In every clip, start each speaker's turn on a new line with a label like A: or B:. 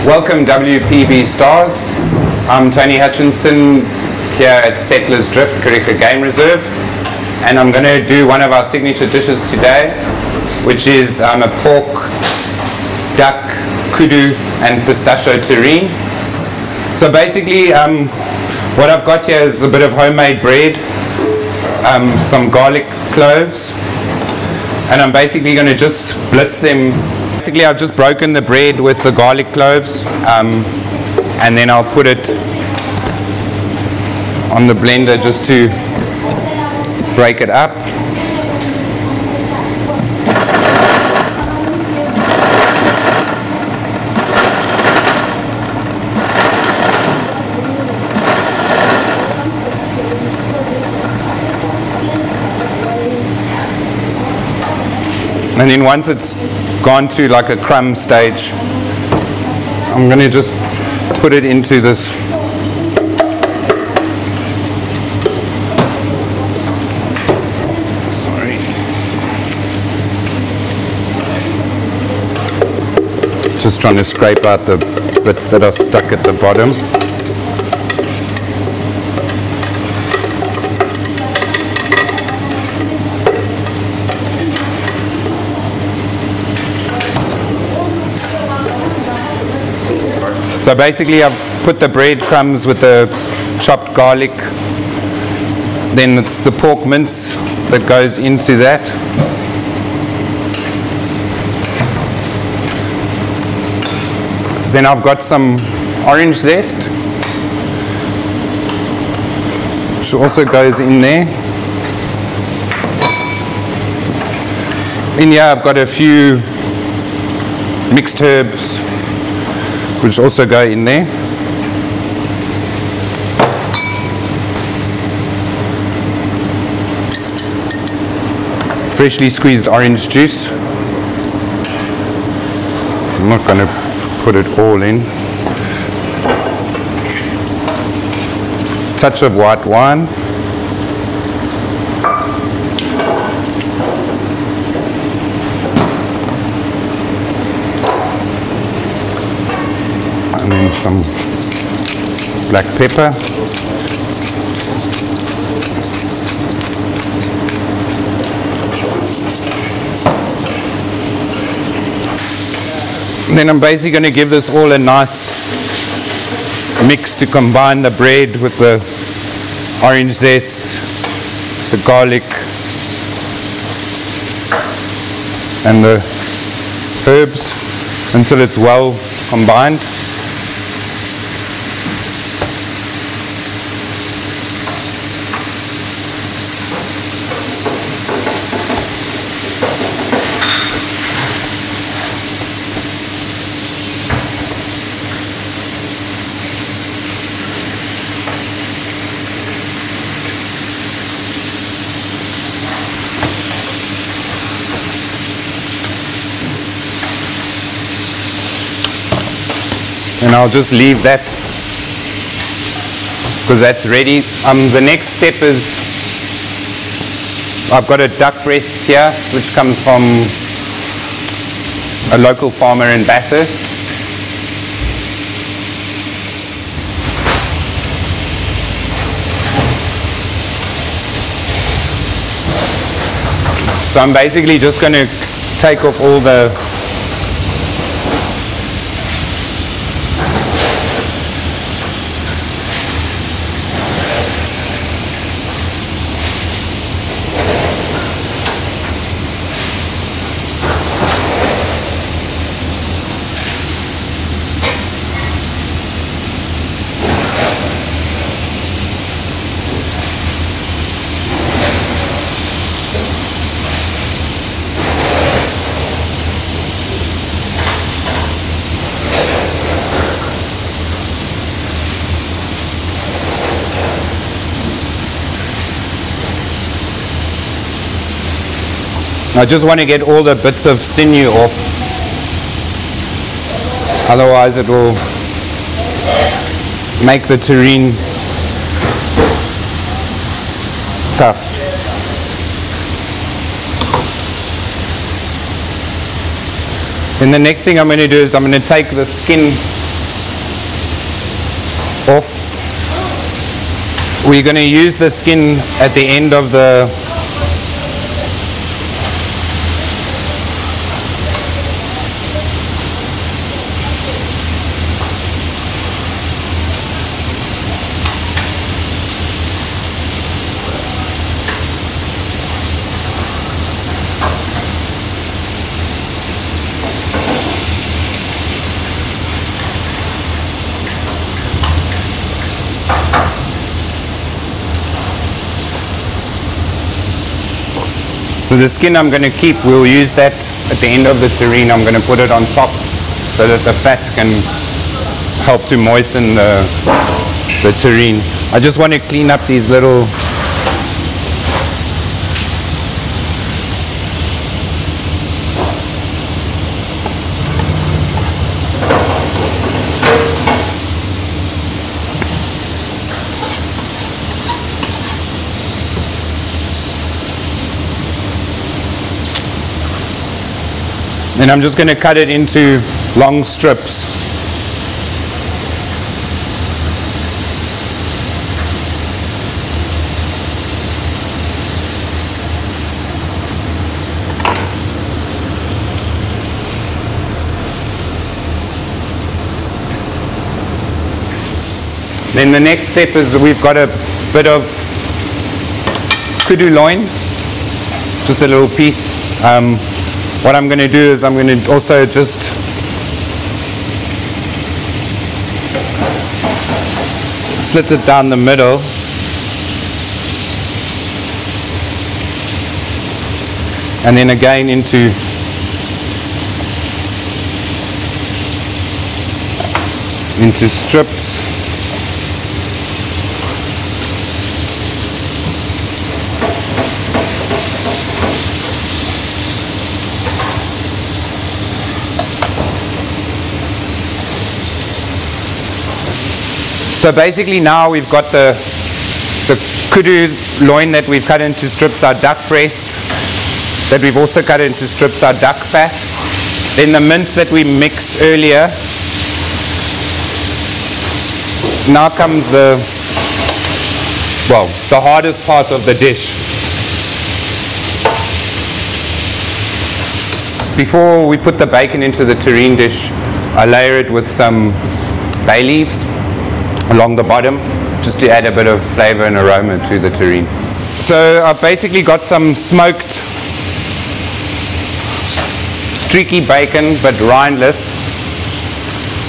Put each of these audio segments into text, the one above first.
A: Welcome WPB stars. I'm Tony Hutchinson here at Settlers Drift, Kariega Game Reserve, and I'm going to do one of our signature dishes today, which is a pork, duck, KUDU and pistachio terrine. So basically what I've got here is a bit of homemade bread, some garlic cloves, and I'm basically going to just blitz them. Basically I've just broken the bread with the garlic cloves, and then I'll put it on the blender just to break it up. And then once it's gone to like a crumb stage, I'm going to just put it into this just trying to scrape out the bits that are stuck at the bottom. So basically I've put the breadcrumbs with the chopped garlic, then it's the pork mince that goes into that. Then I've got some orange zest, which also goes in there. In here I've got a few mixed herbs, which also go in there. Freshly squeezed orange juice. I'm not going to put it all in. Touch of white wine. And then some black pepper. And then I'm basically going to give this all a nice mix to combine the bread with the orange zest, the garlic and the herbs until it's well combined. And I'll just leave that because that's ready. The next step is I've got a duck breast here which comes from a local farmer in Bathurst. So I'm basically just going to take off all the I just want to get all the bits of sinew off, otherwise it will make the terrine tough. Then the next thing I'm going to do is I'm going to take the skin off. We're going to use the skin at the end of the So the skin I'm going to keep, we'll use that at the end of the terrine. I'm going to put it on top so that the fat can help to moisten the terrine. I just want to clean up these little and I'm just going to cut it into long strips. Then the next step is we've got a bit of KUDU loin, just a little piece. What I'm going to do is I'm going to also just slit it down the middle. And then again into strips. So basically now we've got the KUDU loin that we've cut into strips, our duck breast that we've also cut into strips, our duck fat. Then the mince that we mixed earlier. Now comes the hardest part of the dish. Before we put the bacon into the terrine dish, I layer it with some bay leaves along the bottom, just to add a bit of flavor and aroma to the terrine. So I've basically got some smoked streaky bacon, but rindless.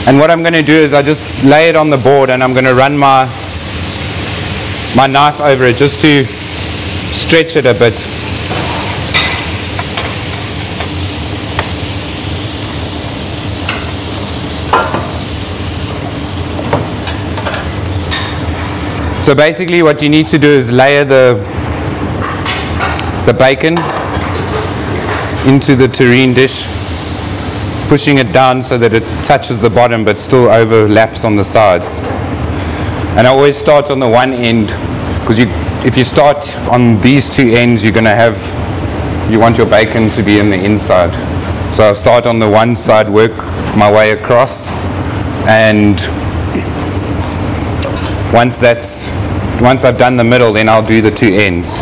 A: And what I'm going to do is I just lay it on the board, and I'm going to run my knife over it just to stretch it a bit. So basically what you need to do is layer the bacon into the terrine dish, pushing it down so that it touches the bottom but still overlaps on the sides. And I always start on the one end, because if you start on these two ends, you want your bacon to be in the inside. So I'll start on the one side, work my way across, and once I've done the middle, then I'll do the two ends.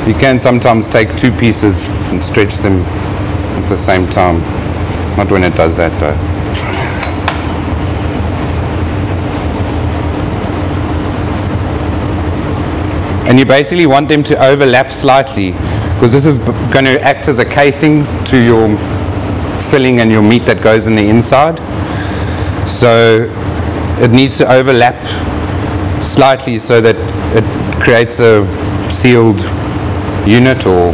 A: You can sometimes take two pieces and stretch them at the same time. Not when it does that though. And you basically want them to overlap slightly, because this is going to act as a casing to your filling and your meat that goes in the inside. So it needs to overlap slightly so that it creates a sealed unit. Or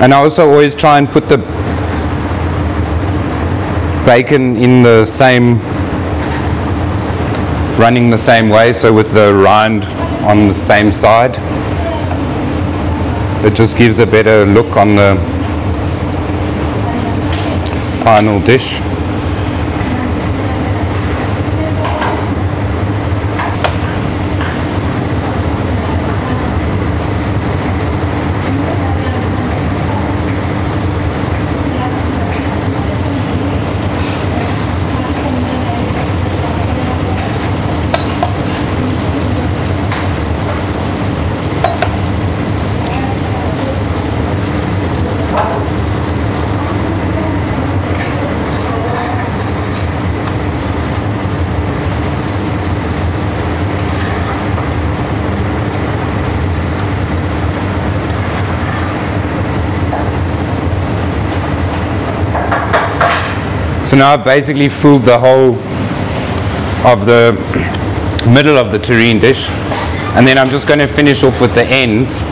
A: and I also always try and put the bacon in the same, running the same way, so with the rind on the same side. It just gives a better look on final dish. So now I've basically filled the whole of the middle of the terrine dish, and then I'm just going to finish off with the ends.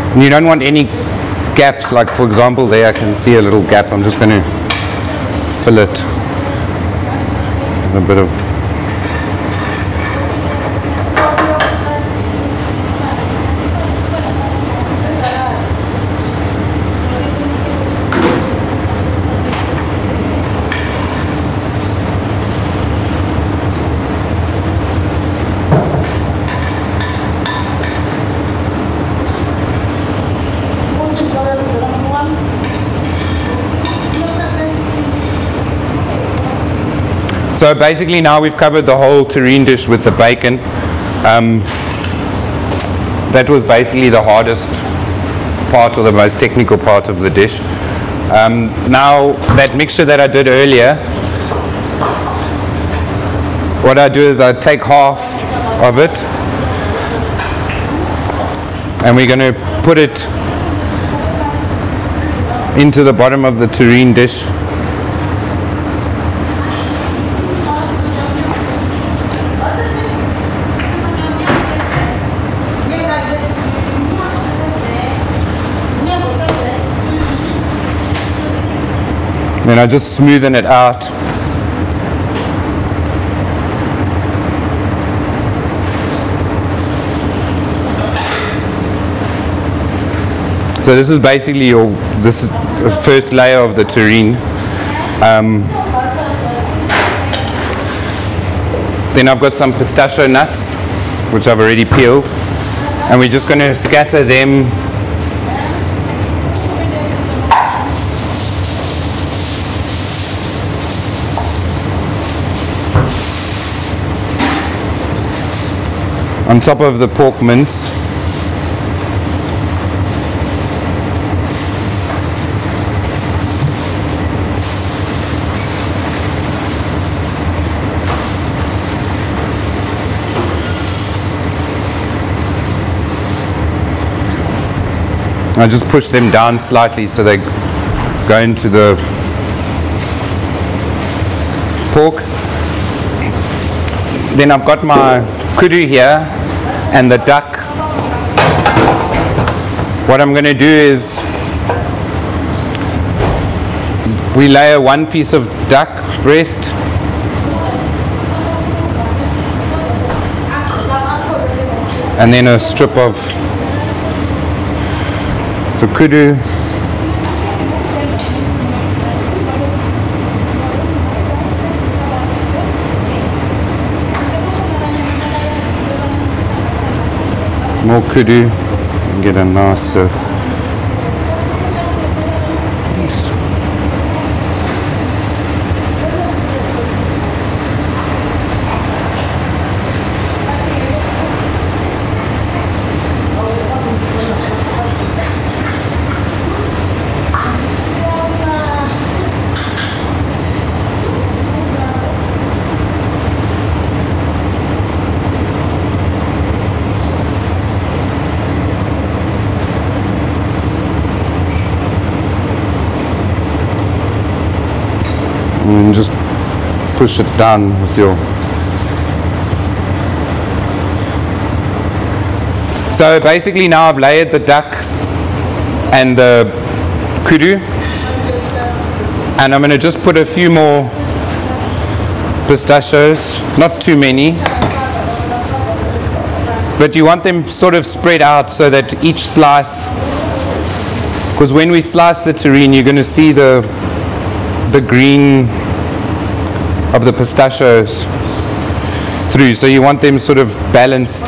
A: And you don't want any gaps, like for example there I can see a little gap. I'm just going to fill it with a bit of So basically now we've covered the whole terrine dish with the bacon. That was basically the hardest part or the most technical part of the dish. Now that mixture that I did earlier, what I do is I take half of it and we're going to put it into the bottom of the terrine dish. Then I just smoothen it out. So this is basically this is the first layer of the terrine. Then I've got some pistachio nuts, which I've already peeled, and we're just going to scatter them on top of the pork mince. I just push them down slightly so they go into the pork. Then I've got my KUDU here and the duck. What I'm going to do is we layer one piece of duck breast, and then a strip of the KUDU. More KUDU and get a nice and then just push it down with your. So basically now I've layered the duck and the kudu, and I'm going to just put a few more pistachios, not too many, but you want them sort of spread out so that each slice, because when we slice the terrine you're going to see the green of the pistachios through, so you want them sort of balanced.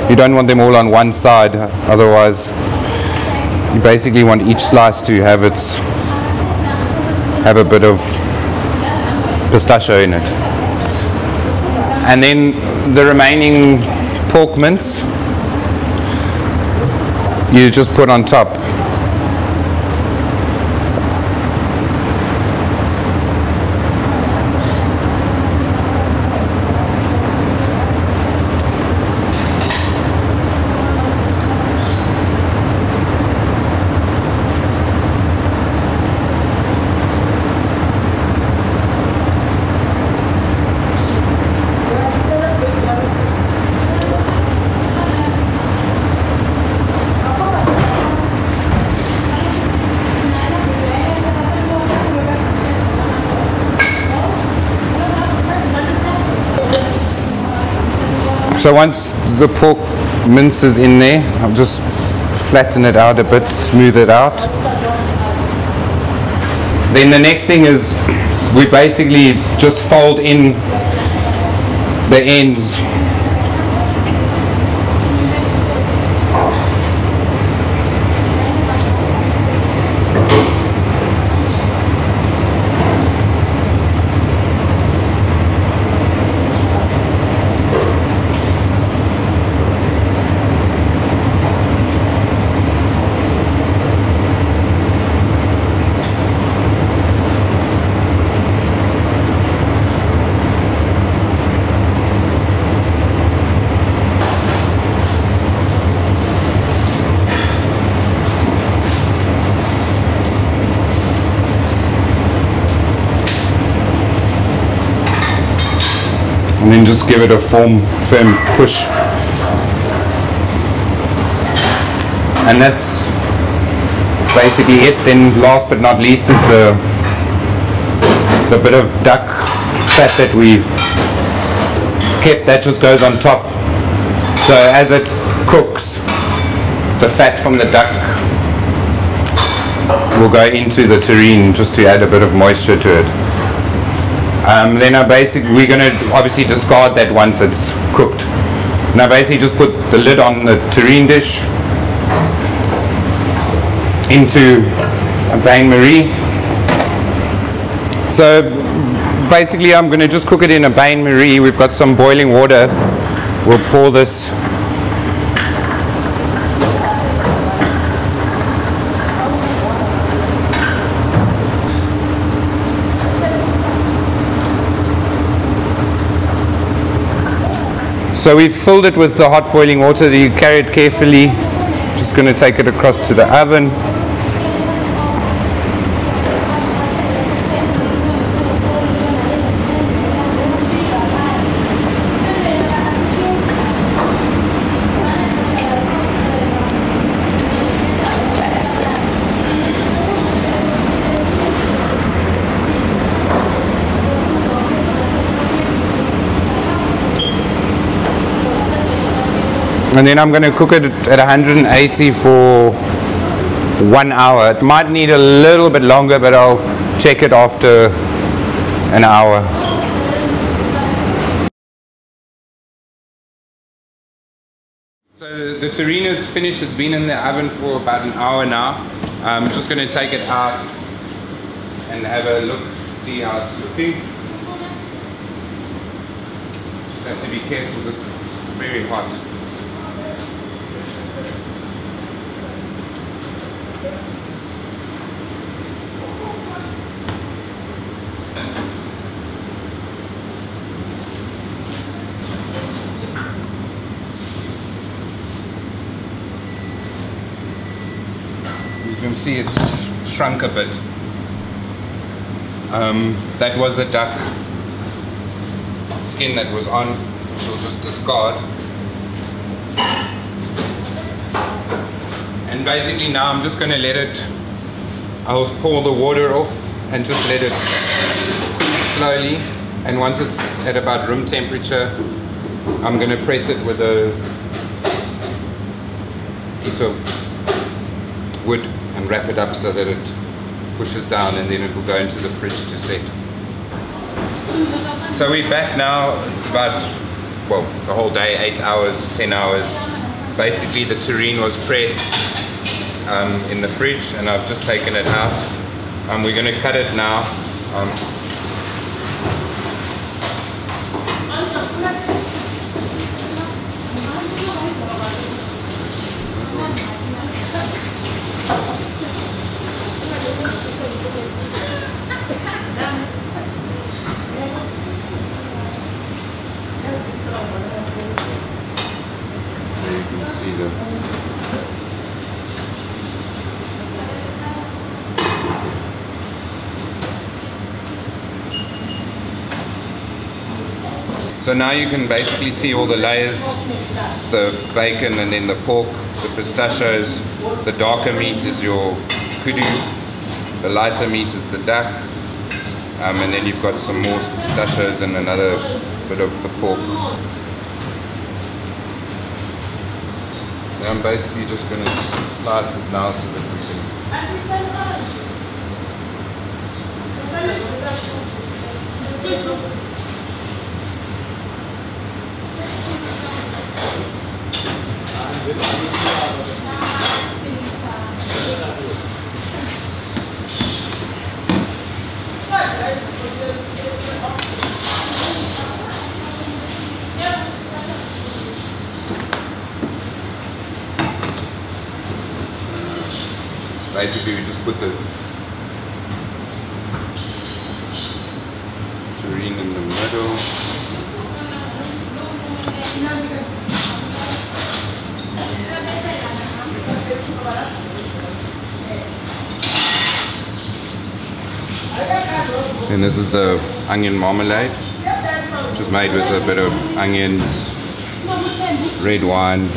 A: You don't want them all on one side, otherwise you basically want each slice to have a bit of pistachio in it. And then the remaining pork mince you just put on top. So once the pork mince is in there, I'll just flatten it out a bit, smooth it out. Then the next thing is we basically just fold in the ends. And then just give it a firm push. And that's basically it. Then last but not least is the bit of duck fat that we kept, that just goes on top. So as it cooks, the fat from the duck will go into the terrine just to add a bit of moisture to it. Then we're going to obviously discard that once it's cooked. Now basically just put the lid on the terrine dish into a bain-marie. So basically I'm going to just cook it in a bain-marie. We've got some boiling water. We'll pour this . So we've filled it with the hot boiling water. You carry it carefully. Just going to take it across to the oven. And then I'm going to cook it at 180 for 1 hour. It might need a little bit longer, but I'll check it after an hour. So the terrine is finished. It's been in the oven for about an hour now. I'm just going to take it out and have a look, see how it's looking. Just have to be careful because it's very hot. You can see it's shrunk a bit. That was the duck skin that was on, which we'll just discard. And basically now I'm just going to let it, I'll pour the water off and just let it slowly, and once it's at about room temperature, I'm going to press it with a piece of wood and wrap it up so that it pushes down, and then it will go into the fridge to set. So we're back now. It's about, well, the whole day, 8 hours, 10 hours. Basically the terrine was pressed in the fridge, and I've just taken it out. We're going to cut it now. There you can see the So now you can basically see all the layers, the bacon and then the pork, the pistachios, the darker meat is your KUDU, the lighter meat is the duck, and then you've got some more pistachios and another bit of the pork. And I'm basically just going to slice it now so that we can... Basically, we just put the terrine in the middle. And this is the onion marmalade, which is made with a bit of onions, red wine,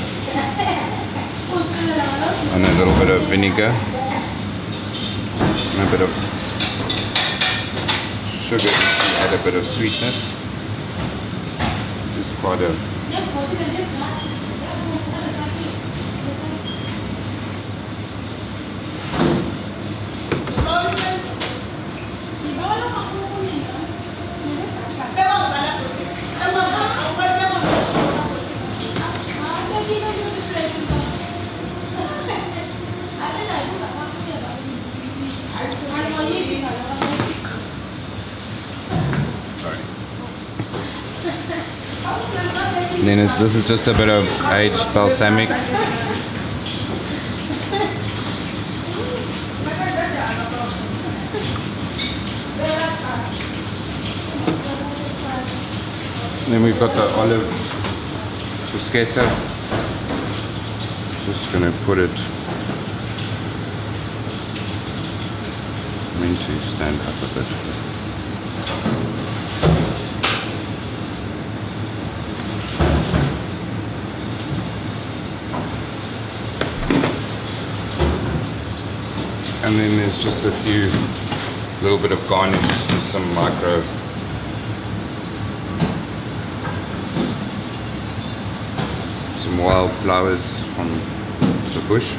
A: and a little bit of vinegar, and a bit of sugar to add a bit of sweetness. This is quite a And then this is just a bit of aged balsamic. Then we've got the olive bruschetta. Just going to put it, I'm going to stand up a bit. And then there's just a few, little bit of garnish, just some micro some wildflowers from the bush.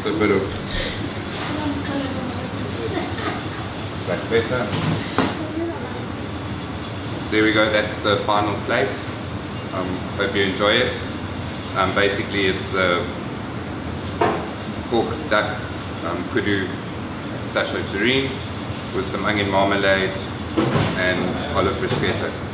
A: A bit of black pepper. There we go, that's the final plate. Hope you enjoy it. Basically it's the pork duck KUDU pistachio terrine with some onion marmalade and olive bruschetta.